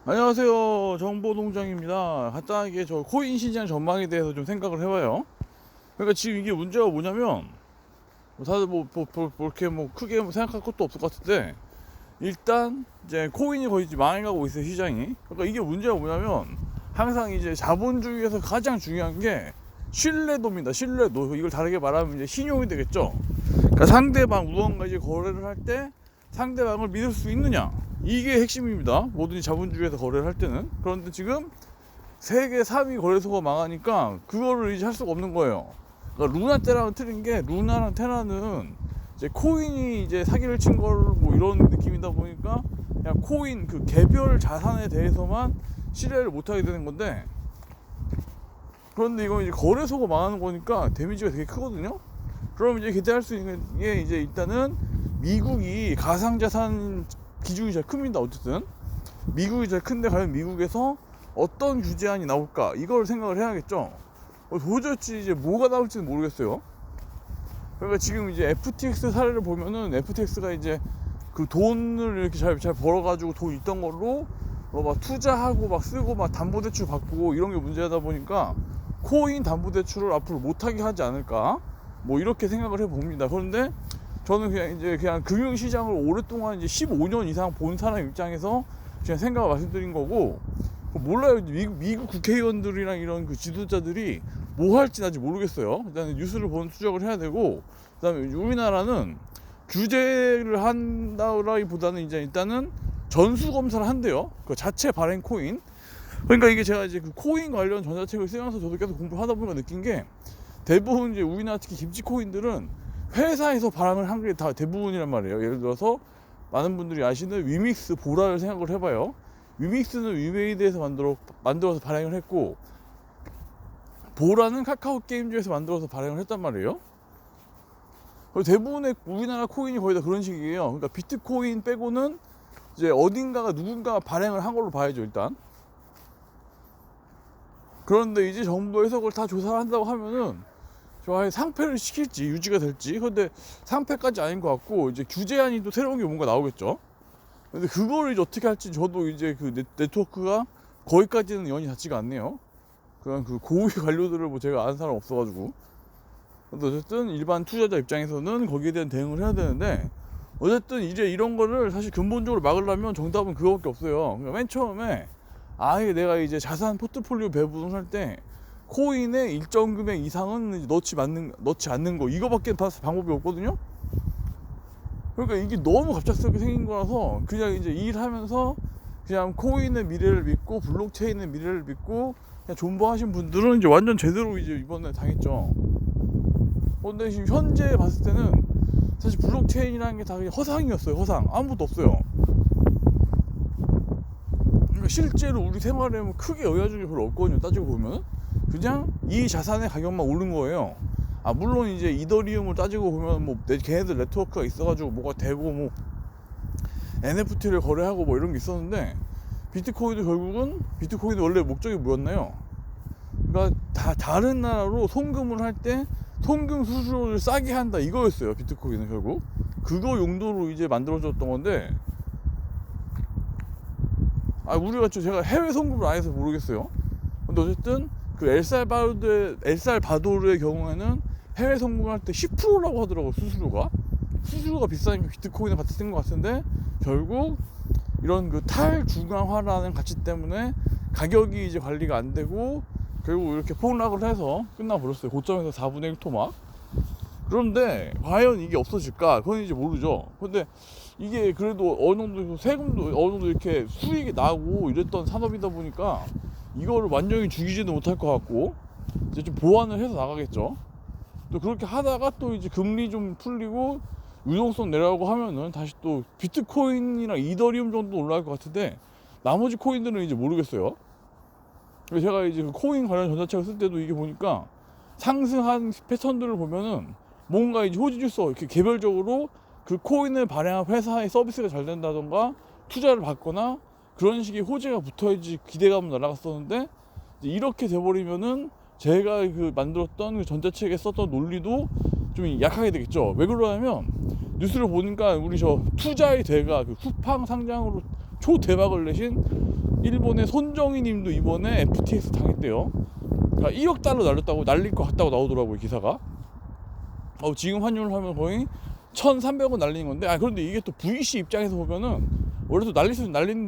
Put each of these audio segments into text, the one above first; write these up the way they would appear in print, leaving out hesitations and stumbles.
안녕하세요, 정보농장입니다. 간단하게 저 코인 시장 전망에 대해서 좀 생각을 해봐요. 그러니까 지금 이게 문제가 뭐냐면 다들 이렇게 크게 생각할 것도 없을 것 같은데, 일단 이제 코인이 거의 이제 망해가고 있어요, 시장이. 그러니까 이게 문제가 뭐냐면 항상 이제 자본주의에서 가장 중요한 게 신뢰도입니다. 신뢰도. 이걸 다르게 말하면 이제 신용이 되겠죠. 그러니까 상대방 무언가 이제 거래를 할 때 상대방을 믿을 수 있느냐, 이게 핵심입니다. 모든 자본주의에서 거래를 할 때는. 그런데 지금 세계 3위 거래소가 망하니까 그거를 이제 할 수가 없는 거예요. 그러니까 루나 때랑은 틀린 게, 루나랑 테라는 이제 코인이 이제 사기를 친 걸 뭐 이런 느낌이다 보니까 그냥 코인 그 개별 자산에 대해서만 신뢰를 못 하게 되는 건데, 그런데 이건 이제 거래소가 망하는 거니까 데미지가 되게 크거든요. 그럼 이제 기대할 수 있는 게 이제 일단은 미국이 가상자산 기준이 제일 큽니다. 어쨌든 미국이 제일 큰데 과연 미국에서 어떤 규제안이 나올까, 이걸 생각을 해야겠죠. 도저히 이제 뭐가 나올지는 모르겠어요. 그러니까 지금 이제 FTX 사례를 보면은 FTX가 이제 그 돈을 이렇게 잘 벌어가지고 돈 있던 걸로 막 투자하고 막 쓰고 막 담보대출 받고 이런 게 문제다 보니까 코인 담보대출을 앞으로 못하게 하지 않을까, 뭐 이렇게 생각을 해봅니다. 그런데 저는 그냥 금융시장을 오랫동안 이제 15년 이상 본 사람 입장에서 그냥 생각을 말씀드린 거고, 몰라요. 미국 국회의원들이랑 이런 그 지도자들이 뭐 할지 아직 모르겠어요. 일단 뉴스를 보는 추적을 해야 되고, 그다음에 우리나라는 규제를 한다기보다는 이제 일단은 전수 검사를 한대요. 그 자체 발행 코인. 그러니까 이게 제가 이제 그 코인 관련 전자책을 쓰면서 저도 계속 공부하다 보니까 느낀 게, 대부분 이제 우리나라 특히 김치 코인들은 회사에서 발행을 한 게 다 대부분이란 말이에요. 예를 들어서 많은 분들이 아시는 위믹스 보라를 생각을 해봐요. 위믹스는 위메이드에서 만들어서 발행을 했고, 보라는 카카오 게임즈에서 만들어서 발행을 했단 말이에요. 대부분의 우리나라 코인이 거의 다 그런 식이에요. 그러니까 비트코인 빼고는 이제 어딘가가 누군가가 발행을 한 걸로 봐야죠, 일단. 그런데 이제 정부에서 그걸 다 조사를 한다고 하면은 좋아요, 상패를 시킬지 유지가 될지. 근데 상패까지 아닌 것 같고, 이제 규제안이 또 새로운 게 뭔가 나오겠죠. 근데 그걸 이제 어떻게 할지 저도 이제 그 네트워크가 거기까지는 연이 닿지가 않네요. 그냥 그 고위 관료들을 뭐 제가 아는 사람 없어가지고. 근데 어쨌든 일반 투자자 입장에서는 거기에 대한 대응을 해야 되는데, 어쨌든 이제 이런 거를 사실 근본적으로 막으려면 정답은 그거밖에 없어요. 그러니까 맨 처음에 아예 내가 이제 자산 포트폴리오 배분을 할 때 코인의 일정 금액 이상은 넣지 않는 거, 이거밖에 방법이 없거든요. 그러니까 이게 너무 갑작스럽게 생긴 거라서 그냥 이제 일하면서 그냥 코인의 미래를 믿고 블록체인의 미래를 믿고 그냥 존버하신 분들은 이제 완전 제대로 이제 이번에 당했죠. 근데 지금 현재 봤을 때는 사실 블록체인이라는 게 다 그냥 허상이었어요. 허상. 아무것도 없어요. 그러니까 실제로 우리 생활에 뭐 크게 영향을 별로 없거든요. 따지고 보면 그냥 이 자산의 가격만 오른 거예요. 물론 이제 이더리움을 따지고 보면 뭐 걔네들 네트워크가 있어가지고 뭐가 되고 뭐 NFT를 거래하고 뭐 이런 게 있었는데, 비트코인도 결국은 비트코인의 원래 목적이 뭐였나요? 그러니까 다른 나라로 송금을 할 때 송금 수수료를 싸게 한다, 이거였어요. 비트코인은 결국 그거 용도로 이제 만들어졌던 건데, 우리가 제가 해외 송금을 안 해서 모르겠어요. 근데 어쨌든 그 엘살바도르의 경우에는 해외 송금할 때 10%라고 하더라고. 수수료가 비싸니까 비트코인을 같이 쓴 것 같은데, 결국 이런 그 탈중앙화라는 가치 때문에 가격이 이제 관리가 안 되고 결국 이렇게 폭락을 해서 끝나버렸어요. 고점에서 4분의 1 토막. 그런데 과연 이게 없어질까? 그건 이제 모르죠. 근데 이게 그래도 어느 정도 세금도 어느 정도 이렇게 수익이 나고 이랬던 산업이다 보니까 이거를 완전히 죽이지도 못할 것 같고, 이제 좀 보완을 해서 나가겠죠. 또 그렇게 하다가 또 이제 금리 좀 풀리고 유동성 내려가고 하면은 다시 또 비트코인이랑 이더리움 정도 올라갈 것 같은데, 나머지 코인들은 이제 모르겠어요. 제가 이제 그 코인 관련 전자책을 쓸 때도 이게 보니까 상승한 패턴들을 보면은 뭔가 이제 호지주서 이렇게 개별적으로 그 코인을 발행한 회사의 서비스가 잘 된다던가 투자를 받거나 그런 식의 호재가 붙어야지 기대감은 날아갔었는데, 이렇게 돼버리면은 제가 그 만들었던 그 전자책에 썼던 논리도 좀 약하게 되겠죠. 왜 그러냐면 뉴스를 보니까 우리 저 투자의 대가 그 쿠팡 상장으로 초대박을 내신 일본의 손정희 님도 이번에 FTX 당했대요. 그러니까 1억 달러 날렸다고, 날릴 것 같다고 나오더라고요, 기사가. 지금 환율을 하면 거의 1,300원 날리는 건데, 그런데 이게 또 VC 입장에서 보면은 원래 또 날릴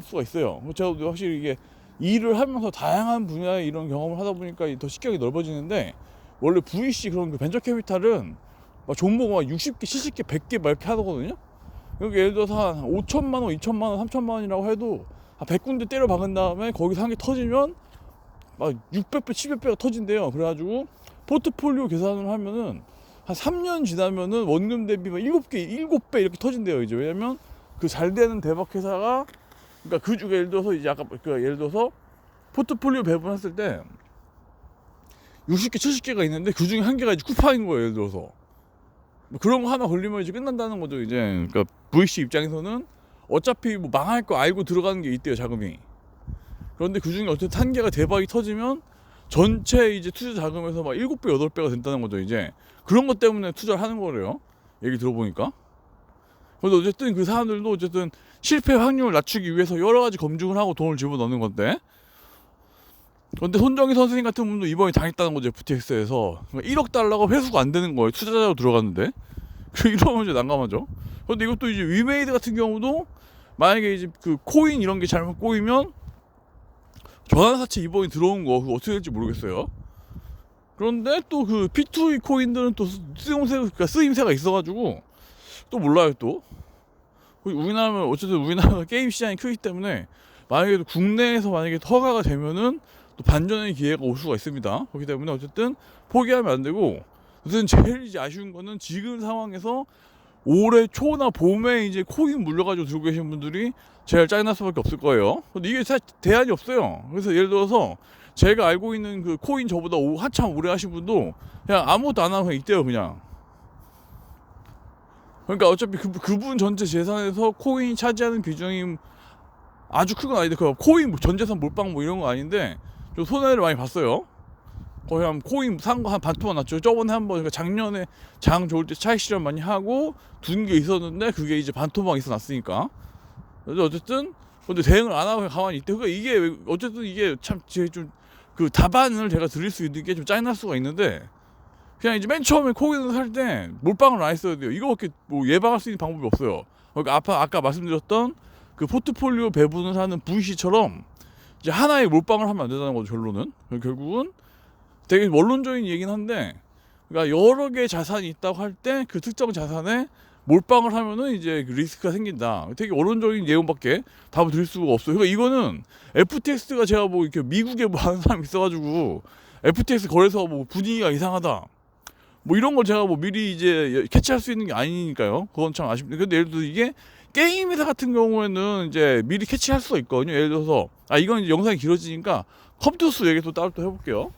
수가 있어요. 제가 확실히 이게 일을 하면서 다양한 분야의 이런 경험을 하다 보니까 더 식견이 넓어지는데, 원래 VC 그런 그 벤처 캐피탈은 막 종목 막 60개, 70개, 100개 막 이렇게 하거든요. 그러니까 예를 들어서 한 5천만 원, 2천만 원, 3천만 원이라고 해도 한 100군데 때려 박은 다음에 거기서 한 개 터지면 막 600배, 700배가 터진대요. 그래가지고 포트폴리오 계산을 하면은 한 3년 지나면은 원금 대비 막 7배 이렇게 터진대요, 이제. 왜냐면 그 잘 되는 대박 회사가, 그러니까 그 중에 예를 들어서 이제 아까 예를 들어서 포트폴리오 배분했을 때 60개, 70개가 있는데 그 중에 한 개가 이제 쿠팡인 거예요, 예를 들어서. 그런 거 하나 걸리면 이제 끝난다는 거죠, 이제. 그러니까 VC 입장에서는 어차피 뭐 망할 거 알고 들어가는 게 있대요, 자금이. 그런데 그 중에 어쨌든 한 개가 대박이 터지면 전체 이제 투자 자금에서 막 7배, 8배가 된다는 거죠, 이제. 그런 것 때문에 투자를 하는 거래요, 얘기 들어보니까. 그래서 어쨌든 그 사람들도 어쨌든 실패 확률을 낮추기 위해서 여러 가지 검증을 하고 돈을 집어넣는 건데, 그런데 손정희 선생님 같은 분도 이번에 당했다는 거죠, FTX에서. 1억 달러가 회수가 안 되는 거예요, 투자자로 들어갔는데. 이러면 이제 난감하죠. 그런데 이것도 이제 위메이드 같은 경우도 만약에 이제 그 코인 이런 게 잘못 꼬이면 전환사채 이번에 들어온 거 그거 어떻게 될지 모르겠어요. 그런데 또 그 P2E 코인들은 또 쓰임새가 있어가지고 또 몰라요, 또. 우리나라면 어쨌든 우리나라가 게임 시장이 크기 때문에 만약에 국내에서 만약에 허가가 되면은 또 반전의 기회가 올 수가 있습니다. 그렇기 때문에 어쨌든 포기하면 안 되고, 우선 제일 이제 아쉬운 거는 지금 상황에서 올해 초나 봄에 이제 코인 물려가지고 들고 계신 분들이 제일 짜증날 수밖에 없을 거예요. 근데 이게 사실 대안이 없어요. 그래서 예를 들어서 제가 알고 있는 그 코인 저보다 한참 오래 하신 분도 그냥 아무것도 안 하고 그냥 있대요, 그냥. 그러니까 어차피 그분 전체 재산에서 코인이 차지하는 비중이 아주 큰 건 아닌데, 그 코인 전 재산 몰빵 뭐 이런 거 아닌데 좀 손해를 많이 봤어요. 거의 한 코인 산 거 한 반토막 났죠. 저번에 한번, 그러니까 작년에 장 좋을 때 차익 실현 많이 하고 둔 게 있었는데 그게 이제 반토막 있어 났으니까. 그래서 어쨌든 근데 대응을 안 하고 가만히 있대. 그러니까 이게 어쨌든 이게 참 좀 그 답안을 제가 드릴 수 있는 게 좀 짜증날 수가 있는데, 그냥 이제 맨 처음에 코인을 살 때 몰빵을 안 했어야 돼요. 이거밖에 뭐 예방할 수 있는 방법이 없어요. 그러니까 아까 말씀드렸던 그 포트폴리오 배분을 하는 VC처럼 이제 하나의 몰빵을 하면 안 된다는 거죠, 결론은. 결국은 되게 원론적인 얘기긴 한데, 그러니까 여러 개의 자산이 있다고 할 때 그 특정 자산에 몰빵을 하면은 이제 리스크가 생긴다. 되게 원론적인 내용밖에 답을 드릴 수가 없어요. 그러니까 이거는 FTX가, 제가 뭐 이렇게 미국에 뭐 하는 사람이 있어가지고 FTX 거래소 뭐 분위기가 이상하다, 뭐 이런 걸 제가 뭐 미리 이제 캐치할 수 있는 게 아니니까요. 그건 참 아쉽네요. 근데 예를 들어서 이게 게임 회사 같은 경우에는 이제 미리 캐치할 수가 있거든요. 예를 들어서 이건 이제 영상이 길어지니까 컴퓨터 얘기 또 따로 또 해볼게요.